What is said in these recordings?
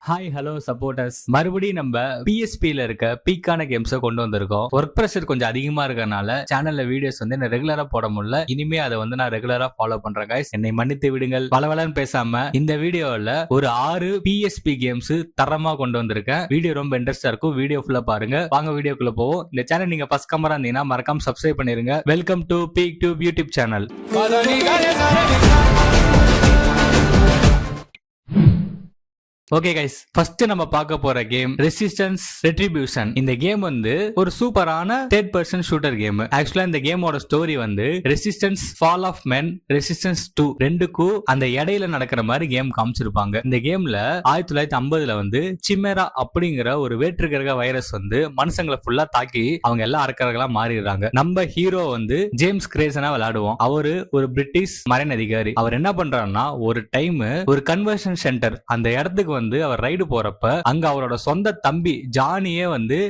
Hi hello supporters, மறுபடியும் நம்ம PSPல இருக்க பீக்கான கேம்ஸை கொண்டு வந்திருக்கோம். ஒர்க் ப்ரெஷர் கொஞ்சம் அதிகமா இருக்கறனால சேனல்ல வீடியோஸ் நான் ரெகுலரா போட முடியல. இனிமே அதை நான் ரெகுலரா ஃபாலோ பண்றேன் guys. என்னை மன்னித்து விடுங்கள். பலவலன்னு பேசாம இந்த வீடியோல ஒரு 6 PSP கேம்ஸ் தரமா கொண்டு வந்திருக்கேன். வீடியோ ரொம்ப இன்ட்ரெஸ்டா இருக்கும். வீடியோ ஃபுல்லா பாருங்க. வாங்க வீடியோக்குள்ள போவோம். இந்த சேனல் நீங்க ஃபர்ஸ்ட் கமரா இருந்தீங்கன்னா மறக்காம சப்ஸ்கிரைப் பண்ணிருங்க. Welcome to Peak Tube YouTube channel. Okay guys, first நம்ம பார்க்க போற கேம் ரெசிஸ்டன்ஸ் ரெட்ரிபியூஷன். இந்த கேம் ஒரு சூப்பரான தேர்ட் பர்சன் ஷூட்டர் கேம். ஆக்சுவலா இந்த கேமோட story Resistance Fall of Men, Resistance 2 ரெண்டுக்கும் அந்த இடையில நடக்கிற மாதிரி கேம் காமிச்சிருப்பாங்க. இந்த கேம்ல 1950ல சிமெரா அப்படிங்கிற ஒரு வேற்று கிரக வைரஸ் மனுஷங்களை ஃபுல்லா தாக்கி அவங்க எல்லாம் அரக்கர்களா மாறிடுறாங்க. நம்ம ஹீரோ ஜேம்ஸ் கிரேசனா விளையாடுவோம். அவரு ஒரு பிரிட்டிஷ் மரைன் அதிகாரி. அவர் என்ன பண்றாருன்னா, ஒரு டைம் ஒரு கன்வர்ஷன் சென்டர் அந்த இடத்துக்கு அவர் ரைடு போறப்ப அங்க அவரோட சொந்த தம்பி ஜானியே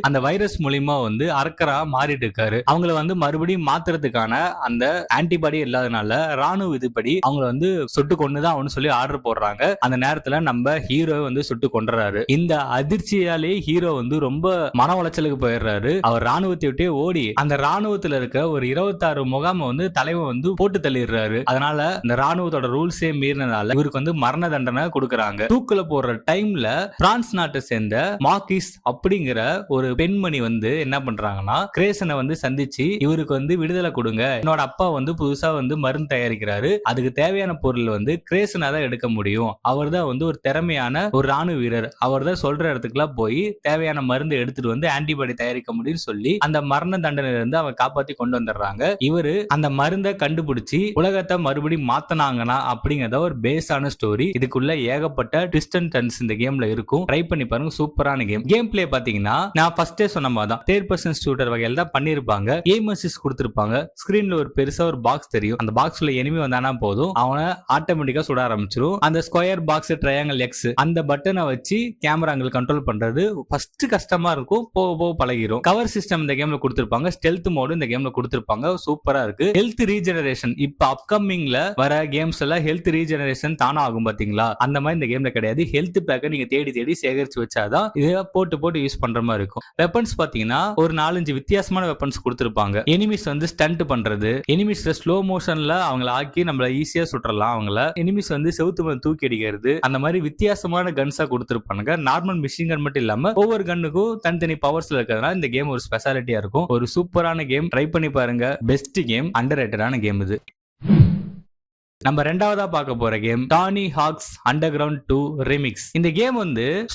அந்த வைரஸ் மூலியமா அரக்கரா மாறிட்டு இருக்காரு. அவங்கள மறுபடியும் மாத்துறதுக்கான அந்த ஆன்டிபாடி இல்லாதனால ராணுவ விதிப்படி அவங்கள சுட்டு கொண்டுதான் அவனு சொல்லி ஆர்டர் போடுறாங்க. அந்த நேரத்துல நம்ம ஹீரோ சுட்டு கொண்டுறாரு. இந்த அதிர்ச்சியாலே ஹீரோ ரொம்ப மன உளைச்சலுக்கு போயிடுறாரு. அவர் ராணுவத்தை விட்டே ஓடி அந்த ராணுவத்துல இருக்க ஒரு 26 முகாம தலைவன் போட்டு தள்ளிடுறாரு. அதனால இந்த ராணுவத்தோட ரூல்ஸே மீறினதால இவருக்கு மரண தண்டனை கொடுக்கறாங்க. தூக்குல போடுற டைம்ல பிரான்ஸ் நாட்டை சேர்ந்த மார்க்கிஸ் அப்படிங்கிற ஒரு பெண்மணி என்ன பண்றாங்கன்னா, கிரேசனை சந்திச்சு இவருக்கு விடுதலை கொடுங்க, என்னோட அப்பா புதுசா மருந்து தயாரிக்கிறாரு, அதுக்கு தேவையான பொருள் கிரேசனா தான் எடுக்க முடியும், அவர் தான் ஒரு திறமையான ஒரு ராணுவ வீரர், அவர் தான் சொல்ற இடத்துக்குலாம் போய் தேவையான மருந்து எடுத்துட்டு ஆன்டிபாடி தயாரிக்க முடியும்னு சொல்லி அந்த மரண தண்டனையில இருந்து அவன் காப்பாத்தி கொண்டு வந்துடுறாங்க. இவரு அந்த மருந்தை கண்டுபிடிச்சு உலகத்தை மறுபடியும் மாத்தினாங்கன்னா அப்படிங்கறத ஒரு பேஸான ஸ்டோரி. இதுக்குள்ள ஏகப்பட்ட ட்விஸ்ட் அண்ட் டர்ன்ஸ் இந்த கேம்ல இருக்கும். ட்ரை பண்ணி பாருங்க, சூப்பரான கேம். கேம் பிளே பாத்தீங்கன்னா நான் ஃபர்ஸ்டே சொன்ன மாதிரி தான் தேர்ட் பர்சன் ஷூட்டர் வகையில தான் பண்ணிருப்பாங்க. எய்ம் அசிஸ்ட் கொடுத்திருப்பாங்க. ஸ்கிரீன்ல ஒரு பெருசா ஒரு பாக்ஸ் தெரியும். அந்த பாக்ஸ்ல எனிமி வந்தானா போதும் அவனை ஆட்டோமேட்டிக்கா சுட ஆரம்பிச்சிரும். அந்த ஸ்கொயர் பாக்ஸ், ட்ரையாங்கிள் எக்ஸ் அந்த பட்டனை வச்சு கேமரா ஆங்கிள் கண்ட்ரோல் பண்றது ஃபர்ஸ்ட் கஷ்டமா இருக்கும், போக போக பழகிரும். கவர் சிஸ்டம் இந்த கேம்ல கொடுத்திருப்பாங்க. ஸ்டெல்த் மோடு இந்த கேம்ல கொடுத்திருப்பாங்க. சூப்பரா இருக்கு. ஹெல்த் ரீஜெனரேஷன் இப்ப அப்கமிங்ல வர கேம்ஸ் எல்லாம் ஹெல்த் ரீஜெனரேஷன் தானா ஆகும் பாத்தீங்களா, அந்த மாதிரி இந்த கேம்ல கிடையாது. ஹெல்த் பேக்க நீங்க தேடி தேடி சேகரிச்சு வச்சாதான் இதை போட்டு போட்டு யூஸ் பண்ற மாதிரி இருக்கும். வெப்பன்ஸ் பாத்தீங்கன்னா ஒரு 4-5 வித்தியாசமான வெப்பன்ஸ் கொடுத்திருப்பாங்க. எனிமிஸ் ஸ்டண்ட் பண்றது, எனிமிஸ் ஸ்லோ மோஷன்ல அவங்கள ஆக்கி நம்மள ஈஸியா சுற்றலாம். அவங்கள எனிமிஸ் செவுத்து மேல தூக்கி அடிக்கிறது, அந்த மாதிரி வித்தியாசமான கன்ஸா கொடுத்திருப்பாங்க. நார்மல் மிஷின் கன் மட்டும் இல்லாம ஒவ்வொரு கன்னுக்கும் தனித்தனி பவர்ஸ்ல இருக்கிறதுனால இந்த கேம் ஒரு ஸ்பெஷாலிட்டியா இருக்கும். ஒரு சூப்பரான கேம், ட்ரை பண்ணி பாருங்க. பெஸ்ட் கேம், அண்டர் ரேட்டடான கேம் இது. நம்ம ரெண்டாவதா பார்க்க போற game Tony Hawk's Underground 2 remix. இந்த கேம்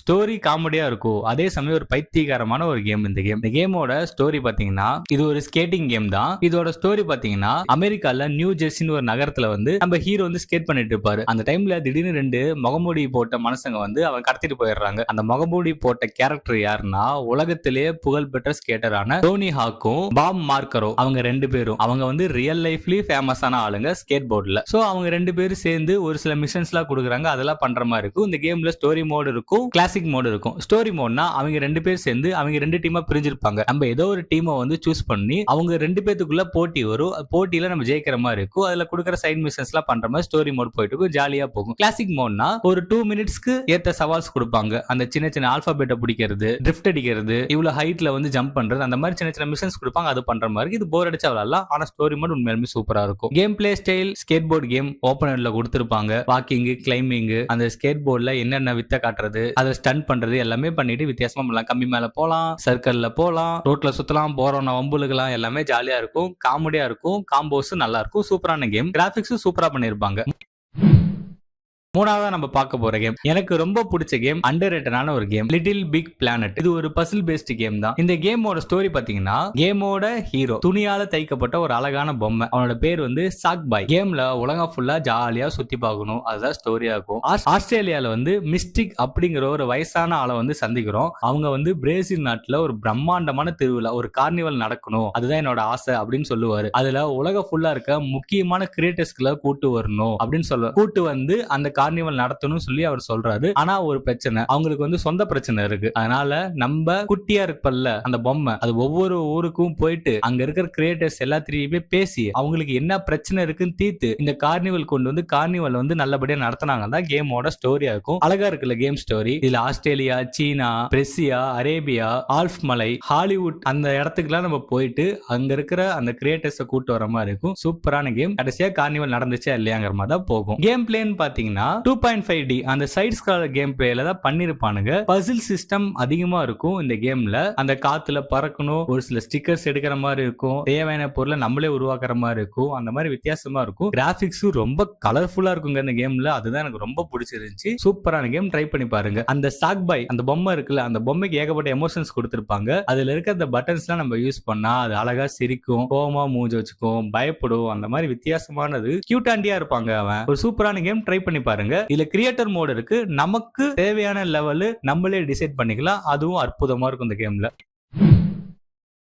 ஸ்டோரி காமெடியா இருக்கும், அதே சமயம் ஒரு பைத்தியகாரமான ஒரு கேம். இந்த கேமோட ஸ்டோரி பாத்தீங்கன்னா இது ஒரு ஸ்கேட்டிங் கேம் தான். இதோட ஸ்டோரி பாத்தீங்கன்னா அமெரிக்கால நியூ ஜெர்சின்னு ஒரு நகரத்துல நம்ம ஹீரோ ஸ்கேட் பண்ணிட்டு இருப்பாரு. அந்த டைம்ல திடீர்னு 2 முகமூடி போட்ட மனுஷங்க அவன் கடத்திட்டு போயிடுறாங்க. அந்த முகமூடி போட்ட கேரக்டர் யாருன்னா உலகத்திலேயே புகழ்பெற்ற ஸ்கேட்டரான டோனி ஹாக்கும் பாம் மார்க்கரோ. அவங்க 2 பேரும் அவங்க ரியல் லைஃப்லயே ஃபேமஸான ஆளுங்க ஸ்கேட் போர்ட்ல. சோ அவங்க 2 பேரும் சேர்ந்து ஒரு சில மிஷன்ஸ்லாம் கொடுக்குறாங்க. அதெல்லாம் பண்ற மாதிரி இருக்கும். இந்த கேம்ல ஸ்டோரி மோட் இருக்கும், கிளாசிக் மோட் இருக்கும். ஸ்டோரி மோட்னா அவங்க 2 பேர் சேர்ந்து அவங்க 2 டீமா பிரிஞ்சிருப்பாங்க. நம்ம ஏதோ ஒரு டீமை சூஸ் பண்ணி அவங்க 2 பேத்துக்குள்ள போட்டி வரும். போட்டியில நம்ம ஜெயிக்கிற மாதிரி இருக்கும். அதுல கொடுக்குற சைட் மிஷன்ஸ்லாம் பண்ற மாதிரி ஸ்டோரி மோட் போயிட்டு இருக்கும், ஜாலியா போகும். கிளாசிக் மோட்னா ஒரு 2 மினிட்ஸ்க்கு ஏத்த சவால்ஸ் கொடுப்பாங்க. அந்த சின்ன சின்ன ஆல்பாபெட்டை பிடிக்கிறது, ட்ரிஃப்ட் அடிக்கிறது, இவ்வளவு ஹைட்ல ஜம்ப் பண்றது, அந்த மாதிரி சின்ன சின்ன மிஷன்ஸ் கொடுப்பாங்க. அது பண்ற மாதிரி இது போர் அடிச்சா விளையாடலாம். ஆனா ஸ்டோரி மோட் உண்மையாலுமே சூப்பரா இருக்கும். Game play style skateboard game, ஓபனர்ல கொடுத்திருப்பாங்க. வாக்கிங், கிளைம்பிங், அந்த ஸ்கேட் போர்ட்ல என்னென்ன வித்த காட்டுறது, அதை ஸ்டண்ட் பண்றது எல்லாமே பண்ணிட்டு வித்தியாசமா பண்ணலாம். கம்பி மேல போலாம், சர்க்கிள்ல போலாம், ரோட்ல சுத்தலாம், போறோம் வம்புலுக்கலாம், எல்லாமே ஜாலியா இருக்கும், காமெடியா இருக்கும், காம்போஸ் நல்லா இருக்கும். சூப்பரான கேம், கிராபிக்ஸும் சூப்பரா பண்ணிருப்பாங்க. மூணாவதா நம்ம பார்க்க போற கேம் எனக்கு ரொம்ப பிடிச்ச கேம், அண்டர் ரேட்டடான ஒரு கேம், லிட்டில் பிக் பிளானட். இது ஒரு பசில் பேஸ்ட் கேம் தான். இந்த கேமோட ஸ்டோரி பாத்தீங்கன்னா கேமோட ஹீரோ துணியால தைக்கப்பட்ட ஒரு அழகான பொம்மை. அவனோட பேர் சாக் பாய். கேம்ல உலகம் ஃபுல்லா ஜாலியா சுத்தி பார்க்கணும், அதுதான் ஸ்டோரியா இருக்கும். ஆஸ்திரேலியால மிஸ்டிக் அப்படிங்கிற ஒரு வயசான ஆளை சந்திக்கிறோம். அவங்க பிரேசில் நாட்டுல ஒரு பிரம்மாண்டமான திருவிழா, ஒரு கார்னிவல் நடக்கணும், அதுதான் என்னோட ஆசை அப்படின்னு சொல்லுவாரு. அதுல உலகம் ஃபுல்லா இருக்க முக்கியமான கிரியேட்டர்ஸ்களை கூட்டு வரணும் அப்படின்னு சொல்லுவார். கூட்டு அந்த கார்னிவல் நடத்தணும்னு சொல்லி அவர் சொல்றாரு. ஆனா ஒரு பிரச்சனை, அவங்களுக்கு வந்து சொந்த பிரச்சனை இருக்கு. அதனால நம்ம குட்டியா இருப்பல்ல அந்த பொம்மை, அது ஒவ்வொரு ஊருக்கும் போயிட்டு அங்க இருக்கிற கிரியேட்டர்ஸ் எல்லாத்திரியுமே பேசி அவங்களுக்கு என்ன பிரச்சனை இருக்குன்னு தீர்த்து இந்த கார்னிவல் கொண்டு வந்து கார்னிவல் வந்து நல்லபடியா நடத்தினாங்க தான் கேமோட ஸ்டோரியா இருக்கும். அழகா இருக்குல்ல கேம் ஸ்டோரி. இதுல ஆஸ்திரேலியா, சீனா, பிரேசியா, அரேபியா, ஆல்ஃப் மலை, ஹாலிவுட் அந்த இடத்துக்குலாம் நம்ம போயிட்டு அங்க இருக்கிற அந்த கிரியேட்டர்ஸை கூட்டு வர மாதிரி இருக்கும். சூப்பரான கேம். கடைசியா கார்னிவல் நடந்துச்சா இல்லையாங்கிற மாதிரி தான் போகும். கேம் பிளேன்னு பாத்தீங்கன்னா 2.5D அந்த சைட் ஸ்க்ராலர் கேம் பிளேல தான் பண்ணிருப்பானுங்க. பசில் சிஸ்டம் அதிகமா இருக்கும் இந்த கேம்ல. அந்த காத்துல பறக்கணும், ஒரு சில ஸ்டிக்கர்ஸ் எடுக்கிற மாதிரி இருக்கும், தேவையான பொருளை நம்மளே உருவாக்குற மாதிரி இருக்கும். அந்த மாதிரி வித்தியாசமா இருக்கும். கிராபிக்ஸும் ரொம்ப கலர்ஃபுல்லா இருக்குங்க இந்த கேம்ல. அதுதான் எனக்கு ரொம்ப பிடிச்சிருந்துச்சு. சூப்பரான கேம், ட்ரை பண்ணி பாருங்க. அந்த சாக் பாய் அந்த பொம்மை இருக்குல்ல, அந்த பொம்மைக்கு ஏகப்பட்ட எமோஷன்ஸ் கொடுத்திருப்பாங்க. அதுல இருக்க அந்த பட்டன்ஸ் எல்லாம் நம்ம யூஸ் பண்ணா அது அழகா சிரிக்கும், கோவமா மூஞ்சி வச்சுக்கும், பயப்படும். அந்த மாதிரி வித்தியாசமானது, கியூட்டாண்டியா இருப்பாங்க அவன். ஒரு சூப்பரான கேம், ட்ரை பண்ணி பாருங்க. இதுல கிரியேட்டர் மோட் இருக்கு. நமக்கு தேவையான லெவல் நம்மளே டிசைட் பண்ணிக்கலாம். அதுவும் அற்புதமா இருக்கும் இந்த கேம்ல.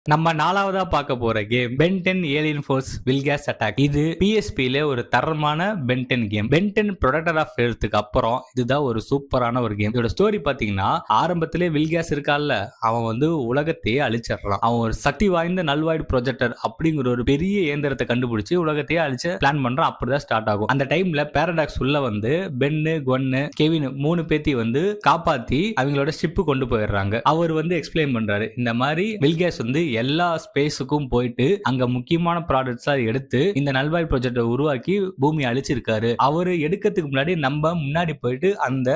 நம்ம நாலாவதா பார்க்க போற game Ben 10 alien force Vilgax attack. இது PSP-ல ஒரு தரமான Ben 10 game. Ben 10 protector of எர்த்துக்கு அப்புறம் இதுதான் ஒரு சூப்பரான ஒரு கேம். இதோட ஸ்டோரி பாத்தீங்கன்னா, ஆரம்பத்திலே வில்காஸ் இருக்கால, அவன் வந்து உலகத்தையே அழிச்சிடறான். அவன் ஒரு சக்தி வாய்ந்த நல்வாய்டு ப்ரொஜெக்டர் அப்படிங்கிற ஒரு பெரிய இயந்திரத்தை கண்டுபிடிச்சு உலகத்தையே அழிச்சு பிளான் பண்றான். அப்படிதான் ஸ்டார்ட் ஆகும். அந்த டைம்ல பாரடாக்ஸ் உள்ள வந்து பென்னு, கொன்னு, கெவின் 3 பேத்தி வந்து காப்பாத்தி அவங்களோட ஷிப்பு கொண்டு போயிடுறாங்க. அவர் வந்து எக்ஸ்பிளைன் பண்றாரு, இந்த மாதிரி வில்காஸ் வந்து எல்லா ஸ்பேஸுக்கும் போயிட்டு அங்க முக்கியமான ப்ராடக்ட்ஸா எடுத்து இந்த நல்வாய் ப்ராஜெக்டை உருவாக்கி பூமி அழிச்சிருக்காரு. அவரு எடுக்கிறதுக்கு முன்னாடி நம்ம முன்னாடி போயிட்டு அந்த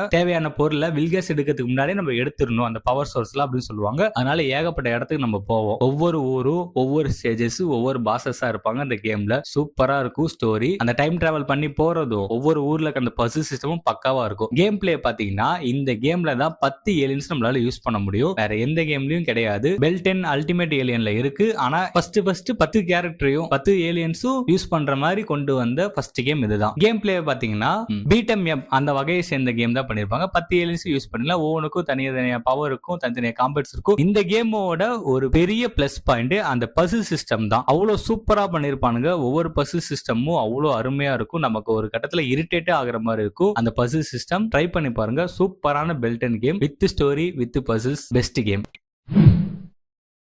தேவையான பொருளை வில்காஸ் எடுக்கிறதுக்கு முன்னாடி நம்ம எடுத்துடணும் அந்த பவர் சோர்ஸ்ல அப்படின்னு சொல்லுவாங்க. அதனால ஏகப்பட்ட இடத்துக்கு நம்ம போவோம். ஒவ்வொரு ஊரும் ஒவ்வொரு ஸ்டேஜஸ் ஒவ்வொரு பாசஸா இருப்பாங்க அந்த கேம்ல. சூப்பரா இருக்கும் ஸ்டோரி. அந்த டைம் டிராவல் பண்ணி போறதும் ஒவ்வொரு ஊர்ல அந்த பசில் சிஸ்டமும் பக்காவா இருக்கும். கேம் பிளே பாத்தீங்கன்னா இந்த கேம்ல தான் 10 ஏலியன்ஸ் நம்மளால யூஸ் பண்ண முடியும். வேற எந்த கேம்லயும் கிடையாது. பெல் 10 அல்டிமேட் ஏலியன்ல இருக்கு. ஆனா ஃபர்ஸ்ட் 10 கேரக்டரையும் 10 ஏலியன்ஸும் யூஸ் பண்ற மாதிரி கொண்டு வந்த ஃபர்ஸ்ட் கேம் இதுதான். கேம் பிளே பாத்தீங்கன்னா பீட்டம் எம் அந்த வகையை சேர்ந்த கேம் தான் பண்ணிருப்பாங்க. 10 ஏலியன்ஸ் யூஸ் பண்ணல. ஒவ்வொன்றுக்கும் தனியா பவர் இருக்கும், தனித்தனியா காம்பேட்ஸ் இருக்கும். இந்த கேமோட ஒரு பெரிய பிளஸ் பாயிண்ட் அந்த பசில் சிஸ்டம் தான். அவ்வளவு சூப்பரா பண்ணிருப்பானுங்க. ஒவ்வொரு பசில் சிஸ்டமும் அவ்வளவு அருமையா இருக்கும். நமக்கு ஒரு கட்டத்துல இரிட்டேட்டே ஆகுற மாதிரி இருக்கும் அந்த பசில் சிஸ்டம். ட்ரை பண்ணி பாருங்க. சூப்பரான bell 10 game with story with puzzles. Best game.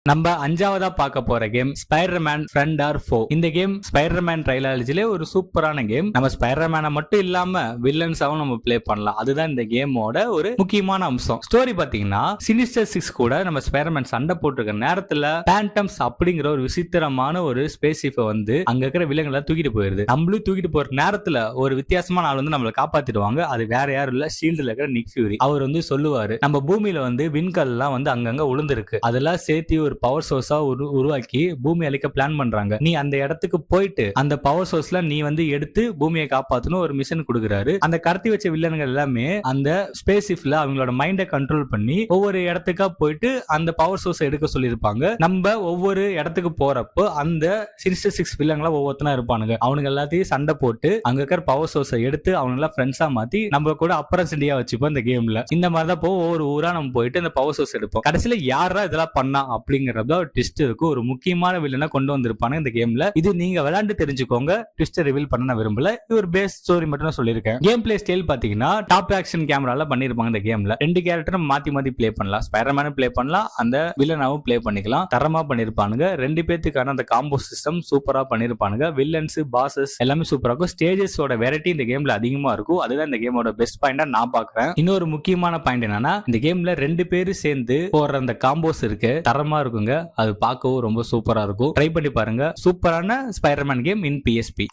நம்ம அஞ்சாவதா பார்க்க போற கேம் ஸ்பைடர்மேன் ஃப்ரெண்ட் ஆர் ஃபோ. இந்த கேம் ஸ்பைடர்மேன் ட்ரைலாலஜிலே ஒரு சூப்பரான கேம். நம்ம ஸ்பைடர்மேனை மட்டும் இல்லாம வில்லன்ஸாவும் நம்ம பிளே பண்ணலாம். அதுதான் இந்த கேமோட ஒரு முக்கியமான அம்சம். ஸ்டோரி பாத்தீங்கன்னா, சினிஸ்டர் 6 கூட நம்ம ஸ்பைடர்மேன் சண்டை போட்டிருக்க நேரத்துல பேண்டம்ஸ் அப்படிங்கிற ஒரு விசித்திரமான ஒரு ஸ்பேஸ்ஷிப்பை வந்து அங்க இருக்கிற வில்லங்களை தூக்கிட்டு போயிருது. நம்மளும் தூக்கிட்டு போற நேரத்துல ஒரு வித்தியாசமான ஆள் வந்து நம்மளை காப்பாத்திடுவாங்க. அது வேற யாரும் இல்ல, ஷீல்டுல இருக்கிற நிக் ஃபியூரி. அவர் வந்து சொல்லுவாரு, நம்ம பூமியில வந்து விண்கல் எல்லாம் வந்து அங்கங்க உளுந்திருக்கு, அதெல்லாம் சேர்த்து ஒரு பவர் சோர்ஸா உருவாக்கி பூமி அழிக்க பிளான் பண்றாங்க. நீ அந்த இடத்துக்கு போயிட்டு அந்த பவர் சோர்ஸ்ல நீ வந்து எடுத்து பூமியை காப்பாத்தணும் ஒரு மிஷன் கொடுக்குறாரு. அந்த கடத்தி வச்ச வில்லன்கள் எல்லாமே அந்த ஸ்பேஸ் ஷிப்ல அவங்களோட மைண்டை கண்ட்ரோல் பண்ணி ஒவ்வொரு இடத்துக்கா போயிட்டு அந்த பவர் சோர்ஸ் எடுக்க சொல்லியிருப்பாங்க. நம்ம ஒவ்வொரு இடத்துக்கு போறப்போ அந்த சினிஸ்டர் 6 வில்லங்களா ஒவ்வொருத்தனா இருப்பானுங்க. அவனுங்க எல்லாத்தையும் சண்டை போட்டு அங்க இருக்கிற பவர் சோர்ஸை எடுத்து அவங்க எல்லாம் ஃப்ரெண்ட்ஸா மாத்தி நம்ம கூட அப்பரசண்டியா வச்சுப்போம் இந்த கேம்ல. இந்த மாதிரி தான் ஒவ்வொரு ஊரா நம்ம போயிட்டு அந்த பவர் சோர்ஸ் எடுப்போம். கடைசியில யாரா இதெல்லாம் பண்ணா அப்படிங்கிறத ஒரு ட்விஸ்ட் இருக்கும். ஒரு முக்கியமான வில்லனை கொண்டு வந்திருப்பாங்க இந்த கேம்ல. இது நீங்க விளையாண்டு தெரிஞ்சுக்கோங்க. ட்விஸ்ட் ரிவீல் பண்ண நான் விரும்பல. இது ஒரு பேஸ் ஸ்டோரி மட்டும் தான் சொல்லியிருக்கேன். கேம் பிளே ஸ்டைல் பாத்தீங்கன்னா டாப் ஆக்ஷன் கேமரால பண்ணிருப்பாங்க இந்த கேம்ல. 2 கேரக்டரும் மாத்தி பிளே பண்ணலாம். ஸ்பைடர்மேனும் பிளே பண்ணலாம், அந்த வில்லனாவும் பிளே பண்ணிக்கலாம். தரமா பண்ணிருப்பானுங்க. 2 பேத்துக்கான அந்த காம்போ சிஸ்டம் சூப்பரா பண்ணிருப்பானுங்க. வில்லன்ஸ், பாசஸ் எல்லாமே சூப்பரா இருக்கும். ஸ்டேஜஸோட வெரைட்டி இந்த கேம்ல அதிகமா இருக்கும். அதுதான் இந்த கேமோட பெஸ்ட் பாயிண்டா நான் பாக்குறேன். இன்னொரு முக்கியமான பாயிண்ட் என்னன்னா, இந்த கேம்ல 2 பேரும் சேர்ந்து போற அந்த காம்போஸ் இருக்கு, தரமா இருக்குங்க. அது பார்க்கவும் ரொம்ப சூப்பரா இருக்கும். ட்ரை பண்ணி பாருங்க. சூப்பரான ஸ்பைடர்மேன் கேம் இன் PSP.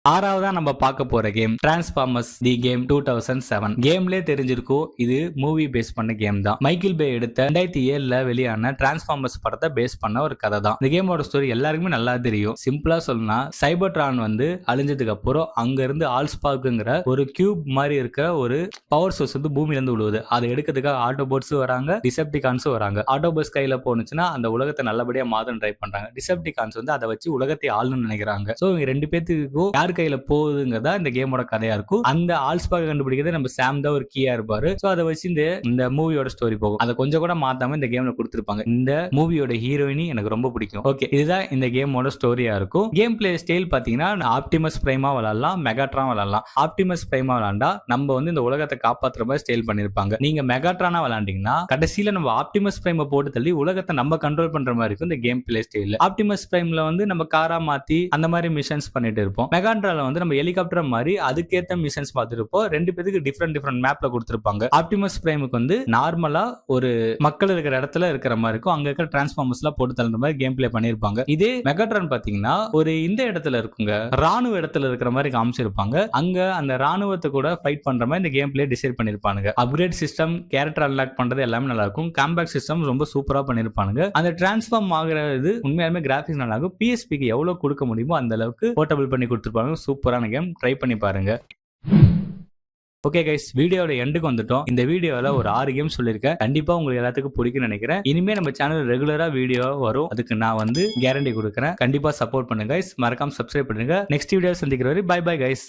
ஆறாவதா நம்ம பார்க்க போற கேம் டிரான்ஸ்ஃபார்மர்ஸ் தி கேம் 2007. கேம்லயே தெரிஞ்சிருக்கும், இது மூவி பேஸ் பண்ண கேம் தான். மைக்கேல் பே எடுத்த 2007 வெளியான டிரான்ஸ்ஃபார்மர்ஸ் படத்தை பேஸ் பண்ண ஒரு கதை தான். இந்த கேமோட ஸ்டோரி எல்லாருக்குமே நல்லா தெரியும். சிம்பிளா சொல்லணும்னா, சைபர்ட்ரான் வந்து அழிஞ்சதுக்கு அப்புறம் அங்க இருந்து ஆல்ஸ்பார்க்குங்கிற ஒரு கியூப் மாதிரி இருக்க ஒரு பவர் சோர்ஸ் வந்து பூமியில இருந்து விழுவுது. அதை எடுக்கிறதுக்காக ஆட்டோபோட்ஸ் வராங்க, டிசெப்டிகான்ஸும் வராங்க. ஆட்டோபோட்ஸ் கையில போனுச்சுன்னா அந்த உலகத்தை நல்லபடியா மாத்த ட்ரை பண்றாங்க. டிசெப்டிகான்ஸ் வந்து அதை வச்சு உலகத்தை ஆளணும்னு நினைக்கிறாங்க. சோ இவங்க 2 பேத்துக்கும் யாருக்கு யார் கையில போகுதுங்கிறதா இந்த கேமோட கதையா இருக்கும். அந்த ஆல்ஸ்பாக கண்டுபிடிக்கிறது நம்ம சாம் தான் ஒரு கீயா இருப்பாரு. சோ அதை வச்சு இந்த மூவியோட ஸ்டோரி போகும். அதை கொஞ்சம் கூட மாத்தாம இந்த கேம்ல கொடுத்திருப்பாங்க. இந்த மூவியோட ஹீரோயினி எனக்கு ரொம்ப பிடிக்கும். ஓகே, இதுதான் இந்த கேமோட ஸ்டோரியா இருக்கும். கேம் பிளே ஸ்டைல் பாத்தீங்கன்னா ஆப்டிமஸ் பிரைமா விளையாடலாம், மெகாட்ரான் விளையாடலாம். ஆப்டிமஸ் பிரைமா விளையாண்டா நம்ம வந்து இந்த உலகத்தை காப்பாற்றுற மாதிரி ஸ்டைல் பண்ணிருப்பாங்க. நீங்க மெகாட்ரானா விளையாண்டீங்கன்னா கடைசியில நம்ம ஆப்டிமஸ் பிரைமை போட்டு தள்ளி உலகத்தை நம்ம கண்ட்ரோல் பண்ற மாதிரி இருக்கும் இந்த கேம் பிளே ஸ்டைல். ஆப்டிமஸ் பிரைம்ல வந்து நம்ம காரா மாத்தி அந்த மாதிரி மிஷன்ஸ் பண்ணிட்டு இருப்போம். மெகாட்ரால வந்து நம்ம ஹெலிகாப்டர் மாதிரி அதுக்கேற்ற மிஷன்ஸ் பார்த்துட்டு இருப்போம். ரெண்டு பேருக்கு டிஃப்ரெண்ட் மேப்ல கொடுத்திருப்பாங்க. ஆப்டிமஸ் பிரைமுக்கு வந்து நார்மலா ஒரு மக்கள் இருக்கிற இடத்துல இருக்கிற மாதிரி இருக்கும். அங்க இருக்கிற டிரான்ஸ்ஃபார்மர்ஸ் எல்லாம் போட்டு தள்ளுற மாதிரி கேம் பிளே பண்ணிருப்பாங்க. இதே மெகாட்ரான் பாத்தீங்கன்னா ஒரு இந்த இடத்துல இருக்குங்க, ராணுவ இடத்துல இருக்கிற மாதிரி காமிச்சிருப்பாங்க. அங்க அந்த ராணுவத்தை கூட ஃபைட் பண்ற மாதிரி இந்த கேம் பிளே டிசைட் பண்ணிருப்பாங்க. அப்கிரேட் சிஸ்டம், கேரக்டர் அன்லாக் பண்றது எல்லாமே நல்லா இருக்கும். காம்பேக்ட் சிஸ்டம் ரொம்ப சூப்பரா பண்ணிருப்பாங்க. அந்த டிரான்ஸ்ஃபார்ம் ஆகுறது உண்மையாலுமே கிராபிக்ஸ் நல்லா இருக்கும். PSPக்கு எவ்வளவு கொடுக்க முடியுமோ அந்த அளவுக்கு போர்ட்டபிள் பண்ணி கொடுத்துருப்பாங்க. சூப்பரான கேம், ட்ரை பண்ணி பாருங்க. ஓகே கைஸ், வீடியோட எண்டுக்கு வந்துட்டோம். இந்த வீடியோல ஒரு 6 கேம் சொல்லியிருக்கேன். கண்டிப்பா உங்களுக்கு எல்லாத்துக்கும் பிடிக்கும்னு நினைக்கிறேன். இனிமே நம்ம சேனல் ரெகுலரா வீடியோ வரும். அதுக்கு நான் வந்து கேரண்டி கொடுக்குறேன். கண்டிப்பா சப்போர்ட் பண்ணுங்க கைஸ். மறக்காம சப்ஸ்கிரைப் பண்ணுங்க. நெக்ஸ்ட் வீடியோ சந்திக்கிற வரை பை பை கைஸ்.